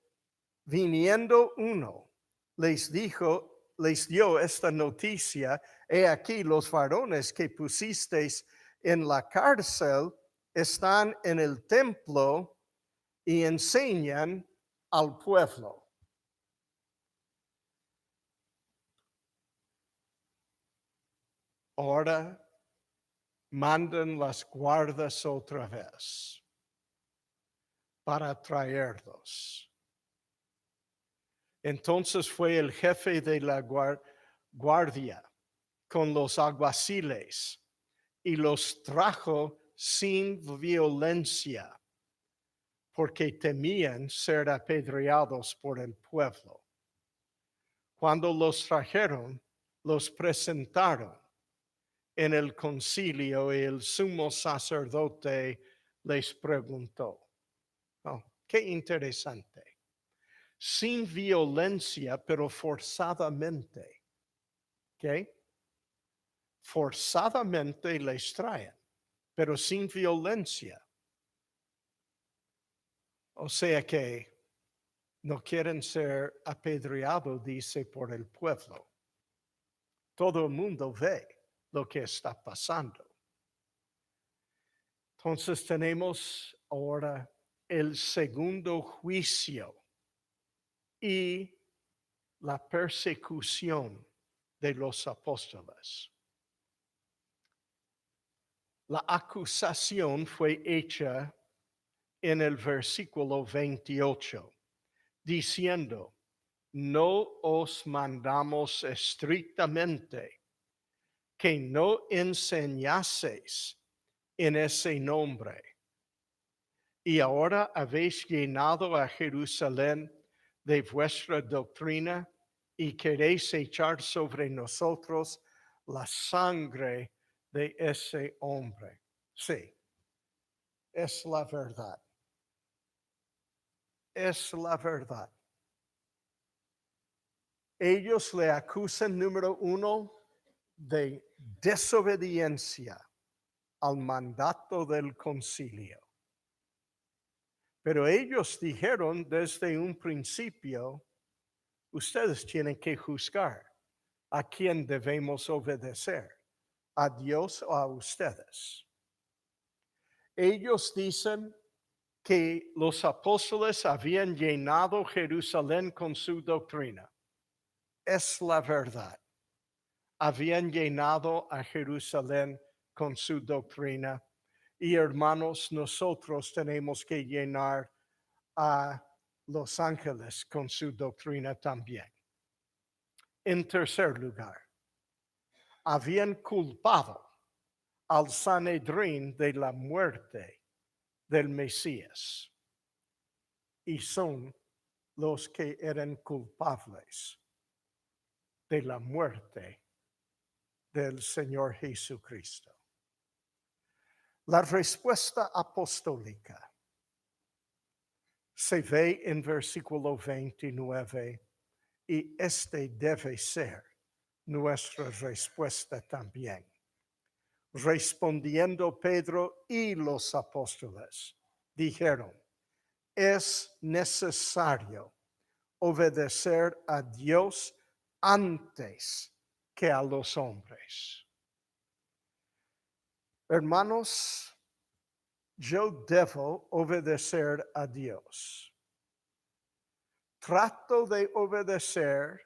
B: viniendo uno, les dio esta noticia: he aquí los varones que pusisteis en la cárcel están en el templo y enseñan al pueblo. Ahora mandan las guardas otra vez para traerlos. Entonces fue el jefe de la guardia con los alguaciles y los trajo sin violencia, porque temían ser apedreados por el pueblo. Cuando los trajeron, los presentaron en el concilio y el sumo sacerdote les preguntó. Oh, qué interesante. Sin violencia, pero forzadamente. ¿Ok? Forzadamente les traen, pero sin violencia. O sea que no quieren ser apedreados, dice, por el pueblo. Todo el mundo ve lo que está pasando. Entonces tenemos ahora el segundo juicio y la persecución de los apóstoles. La acusación fue hecha en el versículo 28, diciendo, no os mandamos estrictamente que no enseñaseis en ese nombre. Y ahora habéis llenado a Jerusalén de vuestra doctrina y queréis echar sobre nosotros la sangre de ese hombre. Sí, es la verdad. Es la verdad. Ellos le acusan, número uno, de desobediencia al mandato del concilio. Pero ellos dijeron desde un principio, ustedes tienen que juzgar a quién debemos obedecer, a Dios o a ustedes. Ellos dicen que los apóstoles habían llenado Jerusalén con su doctrina. Es la verdad. Habían llenado a Jerusalén con su doctrina. Y hermanos, nosotros tenemos que llenar a los ángeles con su doctrina también. En tercer lugar, habían culpado al Sanedrín de la muerte del Mesías. Y son los que eran culpables de la muerte del Señor Jesucristo. La respuesta apostólica se ve en versículo 29 y este debe ser nuestra respuesta también. Respondiendo Pedro y los apóstoles, dijeron, es necesario obedecer a Dios antes que a los hombres. Hermanos, yo debo obedecer a Dios. Trato de obedecer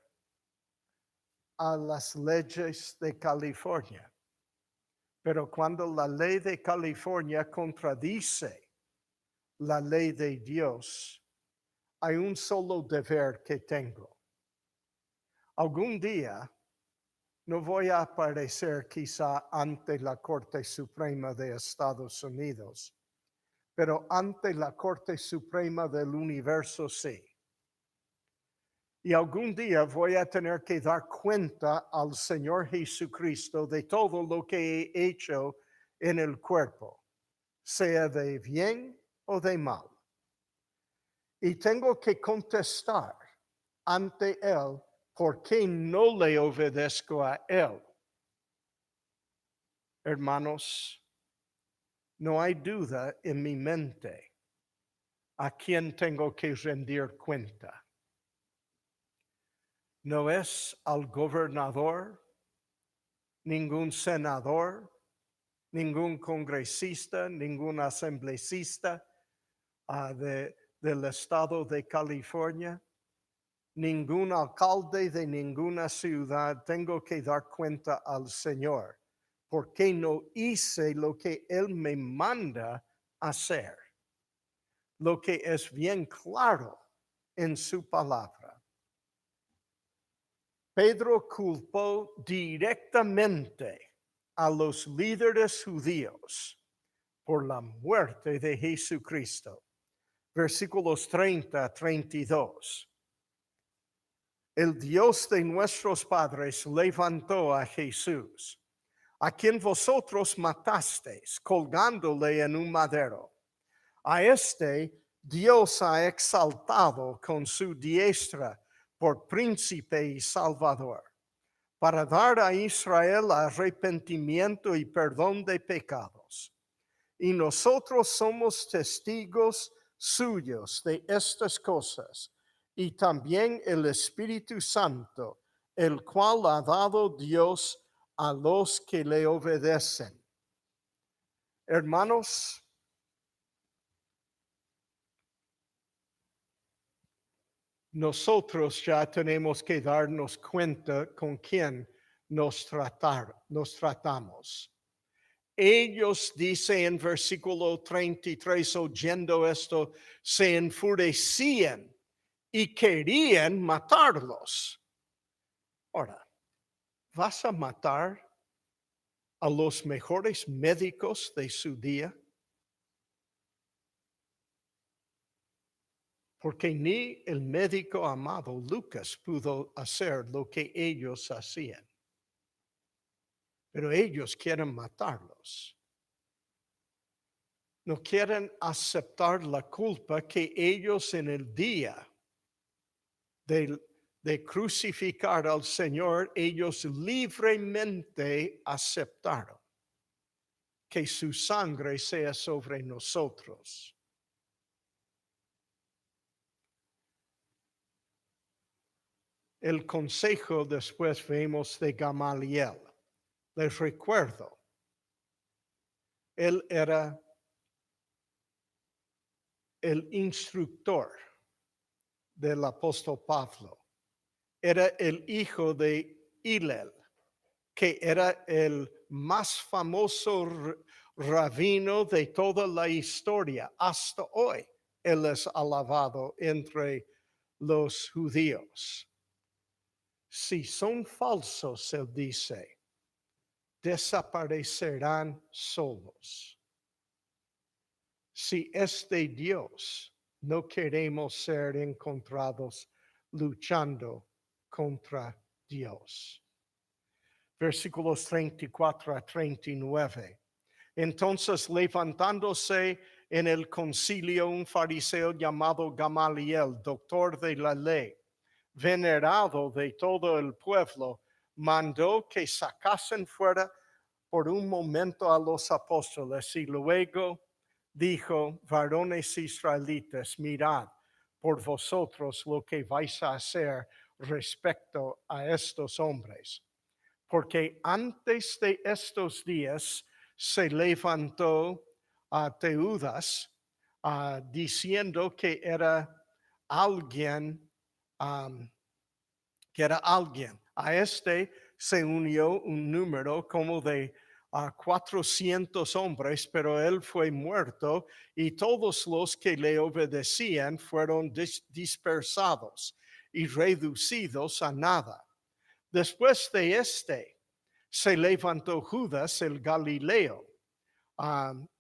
B: a las leyes de California, pero cuando la ley de California contradice la ley de Dios, hay un solo deber que tengo. Algún día no voy a aparecer quizá ante la Corte Suprema de Estados Unidos, pero ante la Corte Suprema del Universo sí. Y algún día voy a tener que dar cuenta al Señor Jesucristo de todo lo que he hecho en el cuerpo, sea de bien o de mal. Y tengo que contestar ante Él por qué no le obedezco a Él. Hermanos, no hay duda en mi mente a quién tengo que rendir cuenta. No es al gobernador, ningún senador, ningún congresista, ningún asambleísta del estado de California, ningún alcalde de ninguna ciudad. Tengo que dar cuenta al Señor porque no hice lo que Él me manda hacer, lo que es bien claro en su palabra. Pedro culpó directamente a los líderes judíos por la muerte de Jesucristo. Versículos 30 a 32. El Dios de nuestros padres levantó a Jesús, a quien vosotros matasteis, colgándole en un madero. A este Dios ha exaltado con su diestra por príncipe y salvador, para dar a Israel arrepentimiento y perdón de pecados. Y nosotros somos testigos suyos de estas cosas, y también el Espíritu Santo, el cual ha dado Dios a los que le obedecen. Hermanos, nosotros ya tenemos que darnos cuenta con quién nos tratamos. Ellos, dice en versículo 33, oyendo esto, se enfurecían y querían matarlos. Ahora, ¿vas a matar a los mejores médicos de su día? Porque ni el médico amado Lucas pudo hacer lo que ellos hacían. Pero ellos quieren matarlos. No quieren aceptar la culpa que ellos en el día de crucificar al Señor, ellos libremente aceptaron. Que su sangre sea sobre nosotros. El consejo después vemos de Gamaliel. Les recuerdo, él era el instructor del apóstol Pablo. Era el hijo de Hillel, que era el más famoso rabino de toda la historia. Hasta hoy, él es alabado entre los judíos. Si son falsos, él dice, desaparecerán solos. Si es de Dios, no queremos ser encontrados luchando contra Dios. Versículos 34 a 39. Entonces, levantándose en el concilio un fariseo llamado Gamaliel, doctor de la ley, venerado de todo el pueblo, mandó que sacasen fuera por un momento a los apóstoles y luego dijo: varones israelitas, mirad por vosotros lo que vais a hacer respecto a estos hombres. Porque antes de estos días se levantó a Teudas diciendo que era alguien, A este se unió un número como de 400 hombres, pero él fue muerto y todos los que le obedecían fueron dispersados y reducidos a nada. Después de este, se levantó Judas el Galileo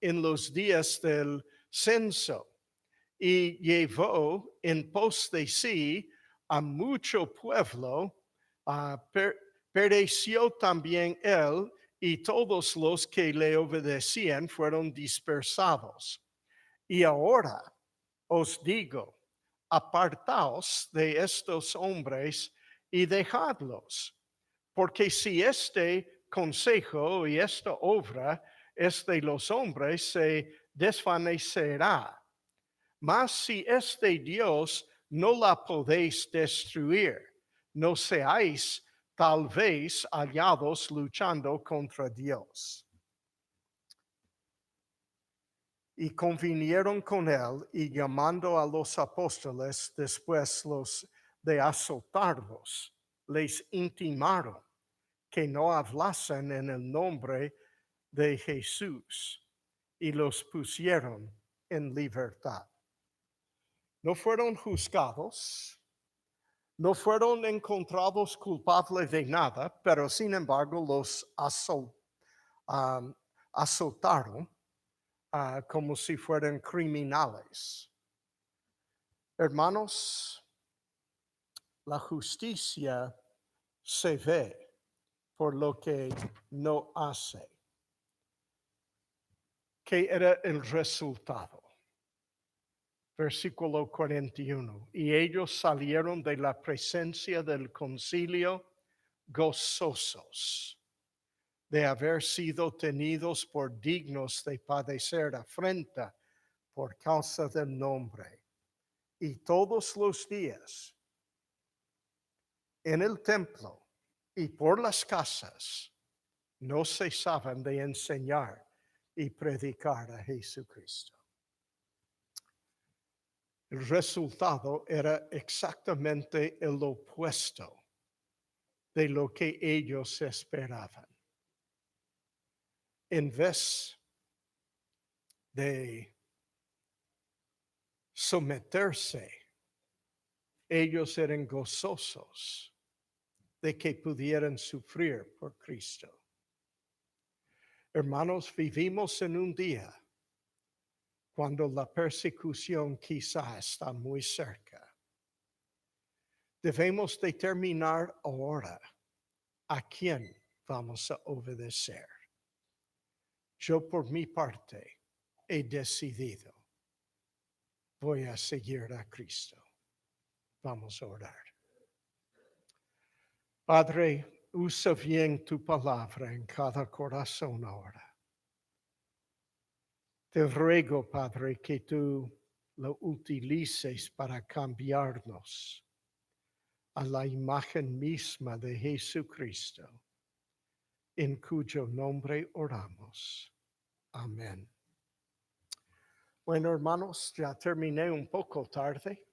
B: en los días del censo y llevó en pos de sí a mucho pueblo. Pereció también él y todos los que le obedecían fueron dispersados. Y ahora os digo, apartaos de estos hombres y dejadlos, porque si este consejo y esta obra es de los hombres, se desvanecerá. Mas si es de Dios, no la podéis destruir. No seáis tal vez hallados luchando contra Dios. Y convinieron con él, y llamando a los apóstoles después de azotarlos, les intimaron que no hablasen en el nombre de Jesús, y los pusieron en libertad. No fueron juzgados, no fueron encontrados culpables de nada, pero sin embargo los azotaron como si fueran criminales. Hermanos, la justicia se ve por lo que no hace. ¿Qué era el resultado? Versículo 41. Y ellos salieron de la presencia del concilio gozosos de haber sido tenidos por dignos de padecer afrenta por causa del nombre. Y todos los días en el templo y por las casas no cesaban de enseñar y predicar a Jesucristo. El resultado era exactamente el opuesto de lo que ellos esperaban. En vez de someterse, ellos eran gozosos de que pudieran sufrir por Cristo. Hermanos, vivimos en un día cuando la persecución quizá está muy cerca. Debemos determinar ahora a quién vamos a obedecer. Yo por mi parte he decidido, voy a seguir a Cristo. Vamos a orar. Padre, usa bien tu palabra en cada corazón ahora. Te ruego, Padre, que tú lo utilices para cambiarnos a la imagen misma de Jesucristo en cuyo nombre oramos. Amén. Bueno, hermanos, ya terminé un poco tarde.